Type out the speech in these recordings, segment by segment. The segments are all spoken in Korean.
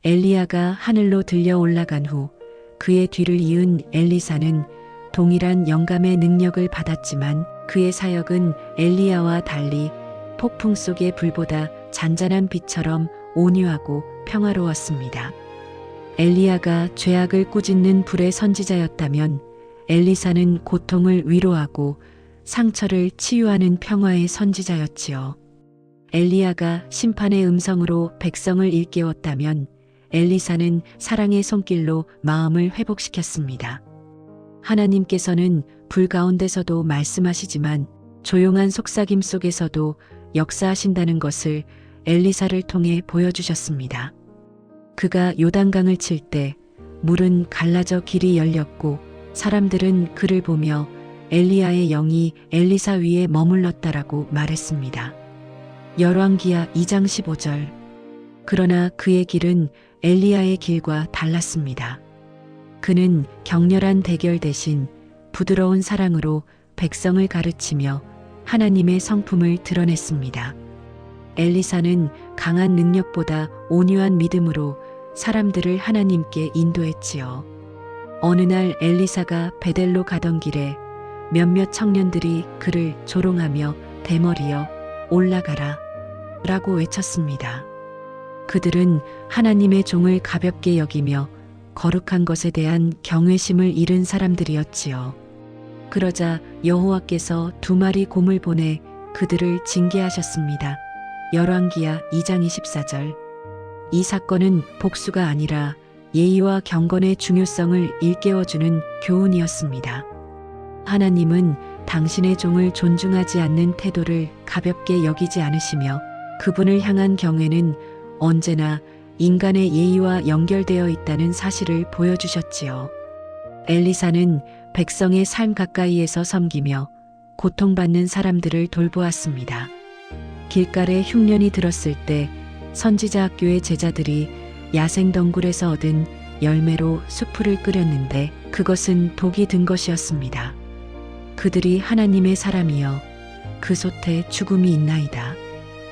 엘리야가 하늘로 들려 올라간 후 그의 뒤를 이은 엘리사는 동일한 영감의 능력을 받았지만 그의 사역은 엘리야와 달리 폭풍 속의 불보다 잔잔한 빛처럼 온유하고 평화로웠습니다. 엘리야가 죄악을 꾸짖는 불의 선지자였다면 엘리사는 고통을 위로하고 상처를 치유하는 평화의 선지자였지요. 엘리야가 심판의 음성으로 백성을 일깨웠다면 엘리사는 사랑의 손길로 마음을 회복시켰습니다. 하나님께서는 불 가운데서도 말씀하시지만 조용한 속삭임 속에서도 역사하신다는 것을 엘리사를 통해 보여주셨습니다. 그가 요단강을 칠 때 물은 갈라져 길이 열렸고 사람들은 그를 보며 엘리야의 영이 엘리사 위에 머물렀다라고 말했습니다. 열왕기하 2장 15절. 그러나 그의 길은 엘리야의 길과 달랐습니다. 그는 격렬한 대결 대신 부드러운 사랑으로 백성을 가르치며 하나님의 성품을 드러냈습니다. 엘리사는 강한 능력보다 온유한 믿음으로 사람들을 하나님께 인도했지요. 어느 날 엘리사가 베델로 가던 길에 몇몇 청년들이 그를 조롱하며 대머리여 올라가라 라고 외쳤습니다. 그들은 하나님의 종을 가볍게 여기며 거룩한 것에 대한 경외심을 잃은 사람들이었지요. 그러자 여호와께서 2마리 곰을 보내 그들을 징계하셨습니다. 열왕기하 2장 24절. 이 사건은 복수가 아니라 예의와 경건의 중요성을 일깨워주는 교훈이었습니다. 하나님은 당신의 종을 존중하지 않는 태도를 가볍게 여기지 않으시며 그분을 향한 경외는 언제나 인간의 예의와 연결되어 있다는 사실을 보여주셨지요. 엘리사는 백성의 삶 가까이에서 섬기며 고통받는 사람들을 돌보았습니다. 길가에 흉년이 들었을 때 선지자 학교의 제자들이 야생덩굴에서 얻은 열매로 수프를 끓였는데 그것은 독이 든 것이었습니다. 그들이 하나님의 사람이여 그 솥에 죽음이 있나이다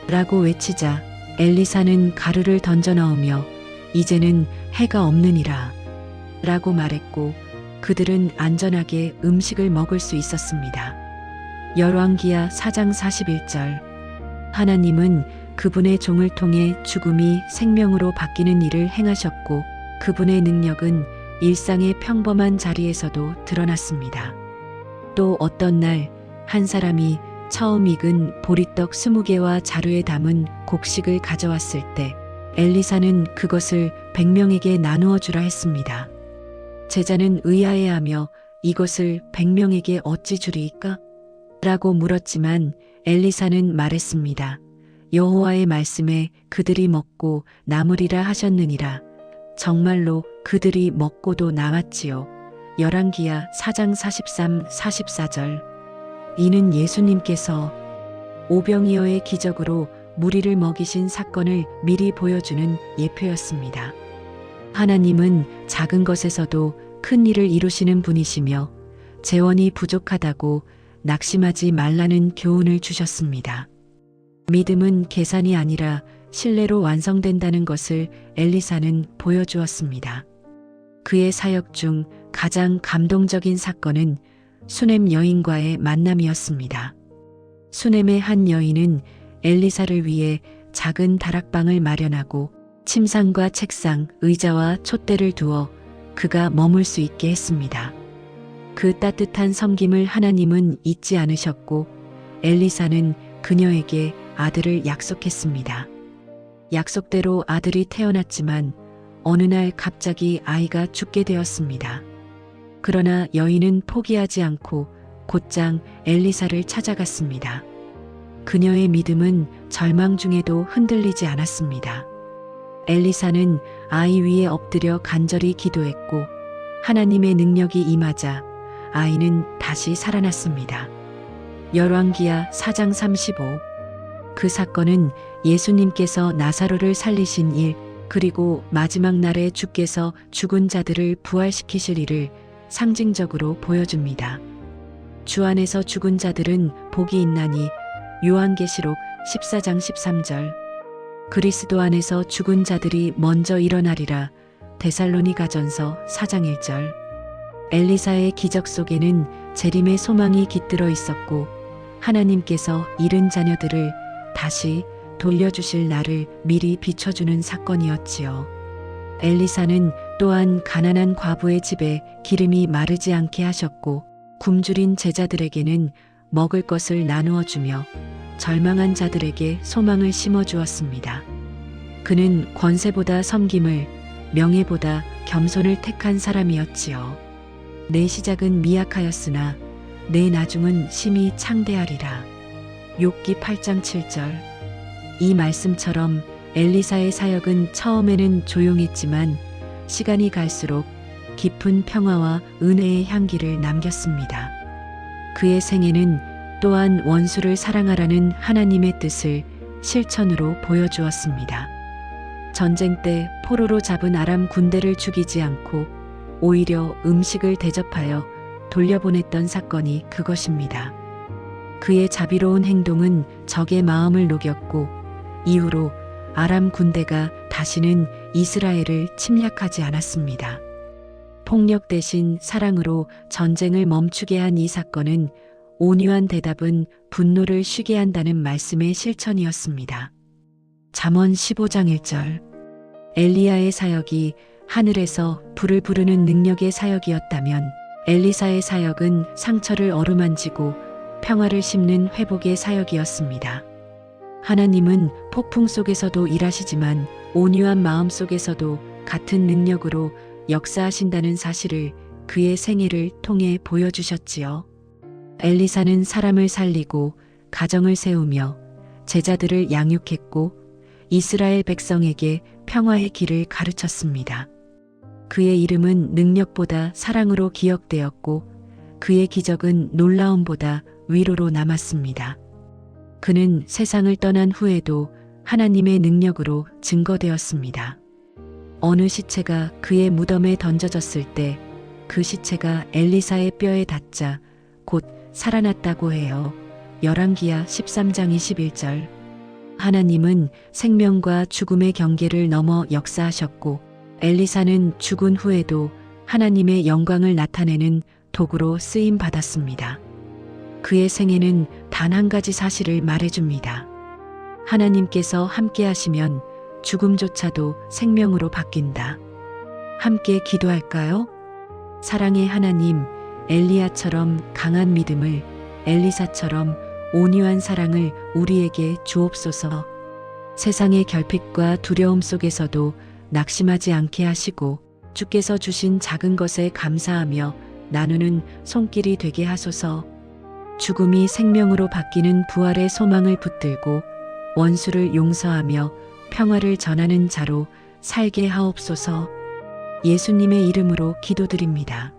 라고 외치자 엘리사는 가루를 던져 넣으며 이제는 해가 없느니라 라고 말했고 그들은 안전하게 음식을 먹을 수 있었습니다. 열왕기하 4장 41절. 하나님은 그분의 종을 통해 죽음이 생명으로 바뀌는 일을 행하셨고 그분의 능력은 일상의 평범한 자리에서도 드러났습니다. 또 어떤 날 한 사람이 처음 익은 보리떡 20개와 자루에 담은 곡식을 가져왔을 때 엘리사는 그것을 100명에게 나누어 주라 했습니다. 제자는 의아해하며 이것을 100명에게 어찌 주리이까? 라고 물었지만 엘리사는 말했습니다. 여호와의 말씀에 그들이 먹고 남으리라 하셨느니라. 정말로 그들이 먹고도 남았지요. 열왕기하 4장 43, 44절. 이는 예수님께서 오병이어의 기적으로 무리를 먹이신 사건을 미리 보여주는 예표였습니다. 하나님은 작은 것에서도 큰 일을 이루시는 분이시며 재원이 부족하다고 낙심하지 말라는 교훈을 주셨습니다. 믿음은 계산이 아니라 신뢰로 완성된다는 것을 엘리사는 보여주었습니다. 그의 사역 중 가장 감동적인 사건은 수넴 여인과의 만남이었습니다. 수넴의 한 여인은 엘리사를 위해 작은 다락방을 마련하고 침상과 책상, 의자와 촛대를 두어 그가 머물 수 있게 했습니다. 그 따뜻한 섬김을 하나님은 잊지 않으셨고 엘리사는 그녀에게 아들을 약속했습니다. 약속대로 아들이 태어났지만 어느 날 갑자기 아이가 죽게 되었습니다. 그러나 여인은 포기하지 않고 곧장 엘리사를 찾아갔습니다. 그녀의 믿음은 절망 중에도 흔들리지 않았습니다. 엘리사는 아이 위에 엎드려 간절히 기도했고 하나님의 능력이 임하자 아이는 다시 살아났습니다. 열왕기하 4장 35. 그 사건은 예수님께서 나사로를 살리신 일, 그리고 마지막 날에 주께서 죽은 자들을 부활시키실 일을 상징적으로 보여줍니다. 주 안에서 죽은 자들은 복이 있나니 요한계시록 14장 13절. 그리스도 안에서 죽은 자들이 먼저 일어나리라. 데살로니가전서 4장 1절. 엘리사의 기적 속에는 재림의 소망이 깃들어 있었고 하나님께서 잃은 자녀들을 다시 돌려주실 날을 미리 비춰주는 사건이었지요. 엘리사는 또한 가난한 과부의 집에 기름이 마르지 않게 하셨고 굶주린 제자들에게는 먹을 것을 나누어 주며 절망한 자들에게 소망을 심어 주었습니다. 그는 권세보다 섬김을, 명예보다 겸손을 택한 사람이었지요. 내 시작은 미약하였으나 내 나중은 심히 창대하리라. 욥기 8장 7절. 이 말씀처럼 엘리사의 사역은 처음에는 조용했지만 시간이 갈수록 깊은 평화와 은혜의 향기를 남겼습니다. 그의 생애는 또한 원수를 사랑하라는 하나님의 뜻을 실천으로 보여주었습니다. 전쟁 때 포로로 잡은 아람 군대를 죽이지 않고 오히려 음식을 대접하여 돌려보냈던 사건이 그것입니다. 그의 자비로운 행동은 적의 마음을 녹였고 이후로 아람 군대가 다시는 이스라엘을 침략하지 않았습니다. 폭력 대신 사랑으로 전쟁을 멈추게 한 이 사건은 온유한 대답은 분노를 쉬게 한다는 말씀의 실천이었습니다. 잠언 15장 1절. 엘리야의 사역이 하늘에서 불을 부르는 능력의 사역이었다면 엘리사의 사역은 상처를 어루만지고 평화를 심는 회복의 사역이었습니다. 하나님은 폭풍 속에서도 일하시지만 온유한 마음 속에서도 같은 능력으로 역사하신다는 사실을 그의 생애를 통해 보여주셨지요. 엘리사는 사람을 살리고 가정을 세우며 제자들을 양육했고 이스라엘 백성에게 평화의 길을 가르쳤습니다. 그의 이름은 능력보다 사랑으로 기억되었고 그의 기적은 놀라움보다 위로로 남았습니다. 그는 세상을 떠난 후에도 하나님의 능력으로 증거되었습니다. 어느 시체가 그의 무덤에 던져졌을 때 그 시체가 엘리사의 뼈에 닿자 곧 살아났다고 해요. 열왕기하 13장 21절. 하나님은 생명과 죽음의 경계를 넘어 역사하셨고 엘리사는 죽은 후에도 하나님의 영광을 나타내는 도구로 쓰임 받았습니다. 그의 생애는 단 한 가지 사실을 말해줍니다. 하나님께서 함께 하시면 죽음조차도 생명으로 바뀐다. 함께 기도할까요? 사랑의 하나님, 엘리야처럼 강한 믿음을, 엘리사처럼 온유한 사랑을 우리에게 주옵소서. 세상의 결핍과 두려움 속에서도 낙심하지 않게 하시고 주께서 주신 작은 것에 감사하며 나누는 손길이 되게 하소서. 죽음이 생명으로 바뀌는 부활의 소망을 붙들고 원수를 용서하며 평화를 전하는 자로 살게 하옵소서. 예수님의 이름으로 기도드립니다.